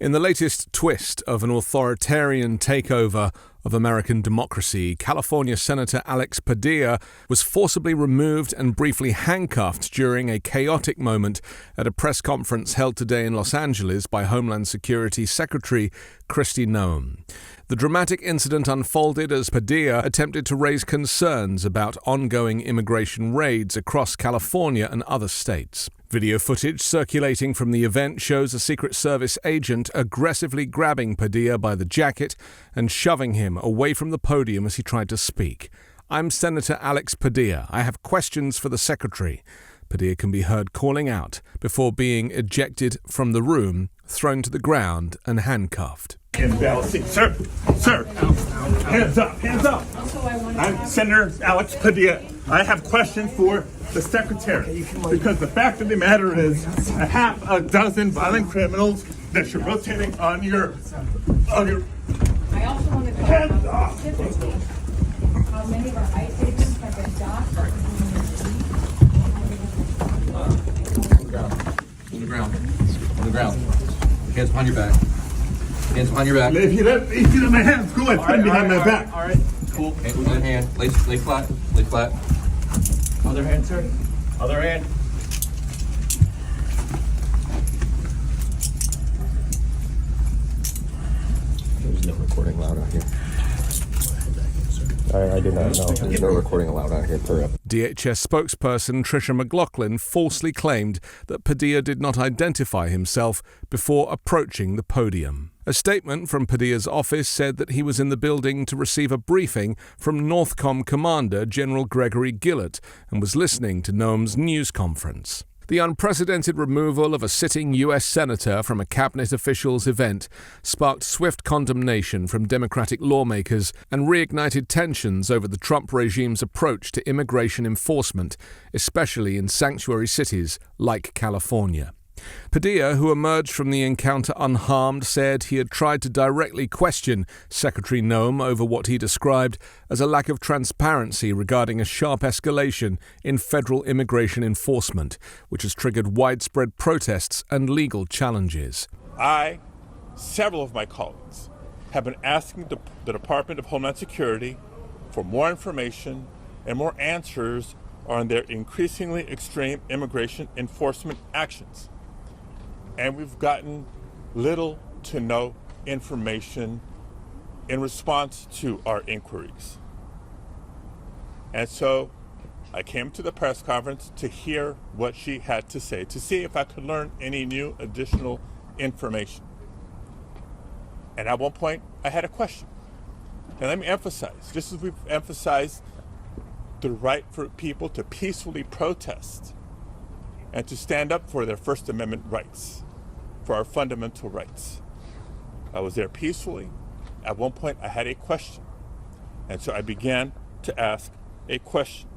In the latest twist of an authoritarian takeover of American democracy, California Senator Alex Padilla was forcibly removed and briefly handcuffed during a chaotic moment at a press conference held today in Los Angeles by Homeland Security Secretary Kristi Noem. The dramatic incident unfolded as Padilla attempted to raise concerns about ongoing immigration raids across California and other states. Video footage circulating from the event shows a Secret Service agent aggressively grabbing Padilla by the jacket and shoving him away from the podium as he tried to speak. "I'm Senator Alex Padilla. I have questions for the Secretary." Padilla can be heard calling out before being ejected from the room, thrown to the ground and handcuffed. Sir, hands up. I'm Senator Alex Padilla. I have questions for the Secretary, because the fact of the matter is a half a dozen violent criminals that you're rotating on your I also want to hands off. specifically how many of our ICE agents have been docked. On the ground. Hands behind your back. Hands behind your back. If you let my hands go, I put them behind my back. All right. Cool. Other hand. Lay flat. Lay flat. Other hand, sir. Other hand. There's no recording allowed out here. I did not know. There's no recording allowed out here per episode. DHS spokesperson Tricia McLaughlin falsely claimed that Padilla did not identify himself before approaching the podium. A statement from Padilla's office said that he was in the building to receive a briefing from Northcom Commander General Gregory Gillett and was listening to Noem's news conference. The unprecedented removal of a sitting U.S. senator from a cabinet official's event sparked swift condemnation from Democratic lawmakers and reignited tensions over the Trump regime's approach to immigration enforcement, especially in sanctuary cities like California. Padilla, who emerged from the encounter unharmed, said he had tried to directly question Secretary Noem over what he described as a lack of transparency regarding a sharp escalation in federal immigration enforcement, which has triggered widespread protests and legal challenges. Several of my colleagues, have been asking the Department of Homeland Security for more information and more answers on their increasingly extreme immigration enforcement actions. And we've gotten little to no information in response to our inquiries. And so I came to the press conference to hear what she had to say, to see if I could learn any new additional information. And at one point, I had a question. And let me emphasize, just as we've emphasized the right for people to peacefully protest and to stand up for their First Amendment rights, for our fundamental rights. I was there peacefully. At one point, I had a question. And so I began to ask a question.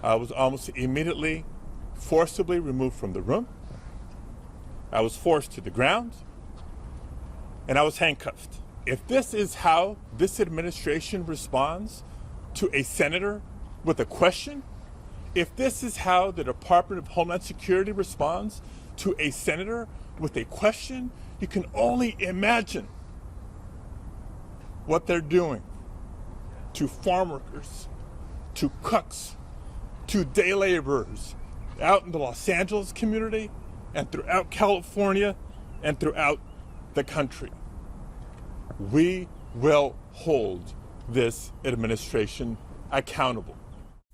I was almost immediately forcibly removed from the room. I was forced to the ground. And I was handcuffed. If this is how this administration responds to a senator with a question, if this is how the Department of Homeland Security responds to a senator with a question, you can only imagine what they're doing to farm workers, to cooks, to day laborers out in the Los Angeles community and throughout California and throughout the country. We will hold this administration accountable.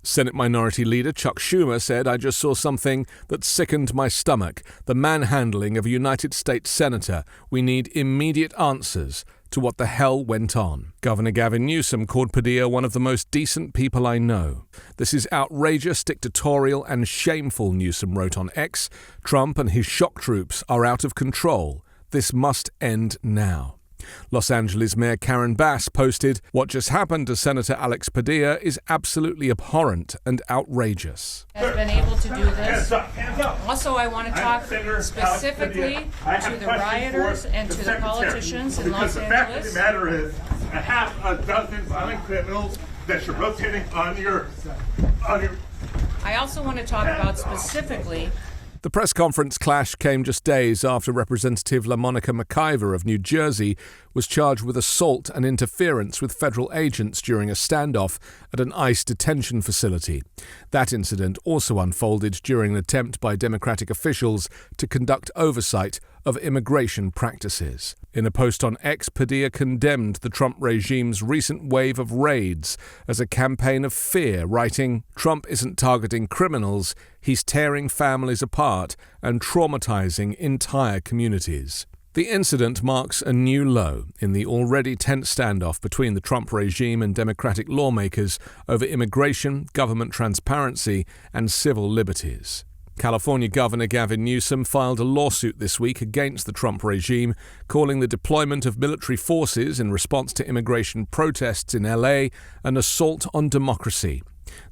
Senate Minority Leader Chuck Schumer said, "I just saw something that sickened my stomach. The manhandling of a United States senator. We need immediate answers to what the hell went on." Governor Gavin Newsom called Padilla one of the most decent people I know. "This is outrageous, dictatorial, and shameful," Newsom wrote on X. "Trump and his shock troops are out of control. This must end now." Los Angeles Mayor Karen Bass posted, "What just happened to Senator Alex Padilla is absolutely abhorrent and outrageous." Has been able to do this. Also, I want to talk specifically to the rioters and to the politicians in Los Angeles. Because the fact of the matter is a half a dozen violent criminals that you're rotating on your... I also want to talk about specifically The press conference clash came just days after Representative LaMonica McIver of New Jersey was charged with assault and interference with federal agents during a standoff at an ICE detention facility. That incident also unfolded during an attempt by Democratic officials to conduct oversight of immigration practices. In a post on X, Padilla condemned the Trump regime's recent wave of raids as a campaign of fear, writing, "Trump isn't targeting criminals, he's tearing families apart and traumatizing entire communities." The incident marks a new low in the already tense standoff between the Trump regime and Democratic lawmakers over immigration, government transparency, and civil liberties. California Governor Gavin Newsom filed a lawsuit this week against the Trump regime, calling the deployment of military forces in response to immigration protests in LA an assault on democracy.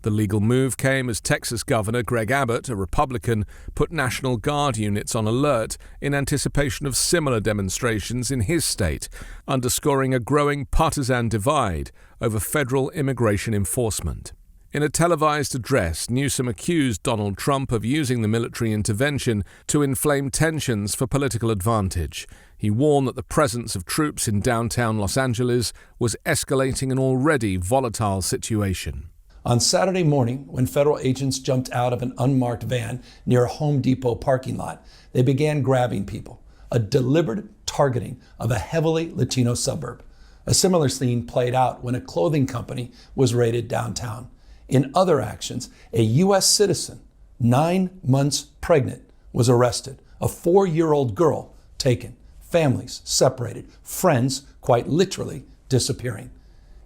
The legal move came as Texas Governor Greg Abbott, a Republican, put National Guard units on alert in anticipation of similar demonstrations in his state, underscoring a growing partisan divide over federal immigration enforcement. In a televised address, Newsom accused Donald Trump of using the military intervention to inflame tensions for political advantage. He warned that the presence of troops in downtown Los Angeles was escalating an already volatile situation. On Saturday morning, when federal agents jumped out of an unmarked van near a Home Depot parking lot, they began grabbing people, a deliberate targeting of a heavily Latino suburb. A similar scene played out when a clothing company was raided downtown. In other actions, a U.S. citizen, 9 months pregnant, was arrested. A 4-year-old girl taken. Families separated. Friends, quite literally, disappearing.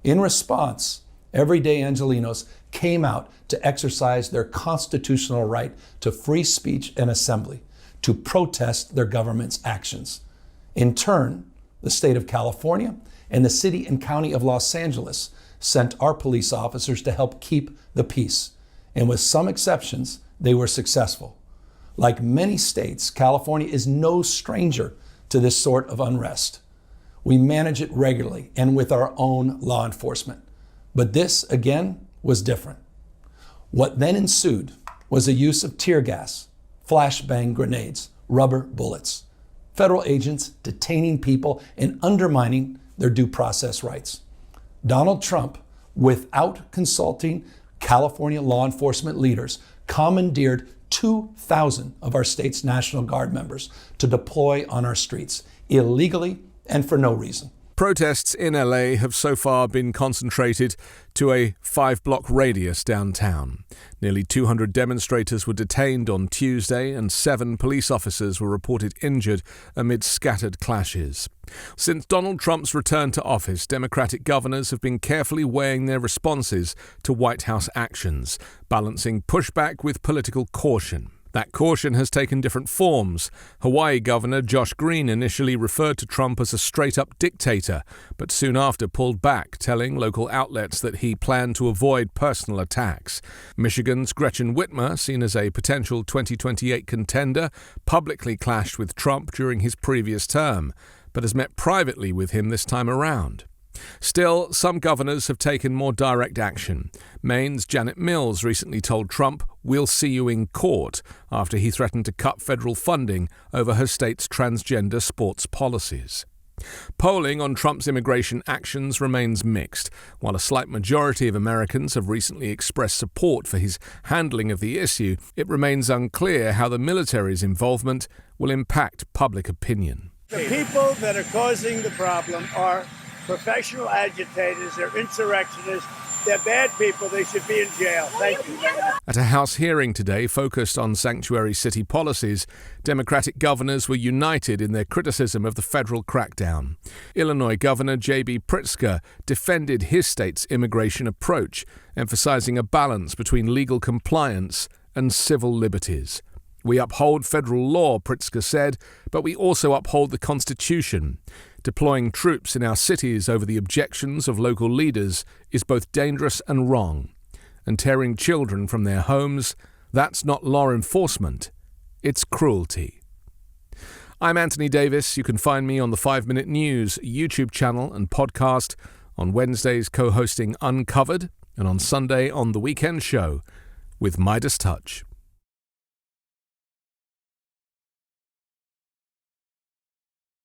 In response, everyday Angelenos came out to exercise their constitutional right to free speech and assembly, to protest their government's actions. In turn, the state of California and the city and county of Los Angeles sent our police officers to help keep the peace. And with some exceptions, they were successful. Like many states, California is no stranger to this sort of unrest. We manage it regularly and with our own law enforcement. But this, again, was different. What then ensued was the use of tear gas, flashbang grenades, rubber bullets. Federal agents detaining people and undermining their due process rights. Donald Trump, without consulting California law enforcement leaders, commandeered 2,000 of our state's National Guard members to deploy on our streets, illegally and for no reason. Protests in LA have so far been concentrated to a 5-block radius downtown. Nearly 200 demonstrators were detained on Tuesday and 7 police officers were reported injured amid scattered clashes. Since Donald Trump's return to office, Democratic governors have been carefully weighing their responses to White House actions, balancing pushback with political caution. That caution has taken different forms. Hawaii Governor Josh Green initially referred to Trump as a straight-up dictator, but soon after pulled back, telling local outlets that he planned to avoid personal attacks. Michigan's Gretchen Whitmer, seen as a potential 2028 contender, publicly clashed with Trump during his previous term, but has met privately with him this time around. Still, some governors have taken more direct action. Maine's Janet Mills recently told Trump, "We'll see you in court," after he threatened to cut federal funding over her state's transgender sports policies. Polling on Trump's immigration actions remains mixed. While a slight majority of Americans have recently expressed support for his handling of the issue, it remains unclear how the military's involvement will impact public opinion. The people that are causing the problem are professional agitators, they're insurrectionists, they're bad people, they should be in jail. Thank you. At a House hearing today focused on sanctuary city policies, Democratic governors were united in their criticism of the federal crackdown. Illinois Governor J.B. Pritzker defended his state's immigration approach, emphasizing a balance between legal compliance and civil liberties. "We uphold federal law," Pritzker said, "but we also uphold the Constitution. Deploying troops in our cities over the objections of local leaders is both dangerous and wrong. And tearing children from their homes, that's not law enforcement, it's cruelty." I'm Anthony Davis. You can find me on the 5 Minute News YouTube channel and podcast, on Wednesdays co-hosting Uncovered, and on Sunday on The Weekend Show with Midas Touch.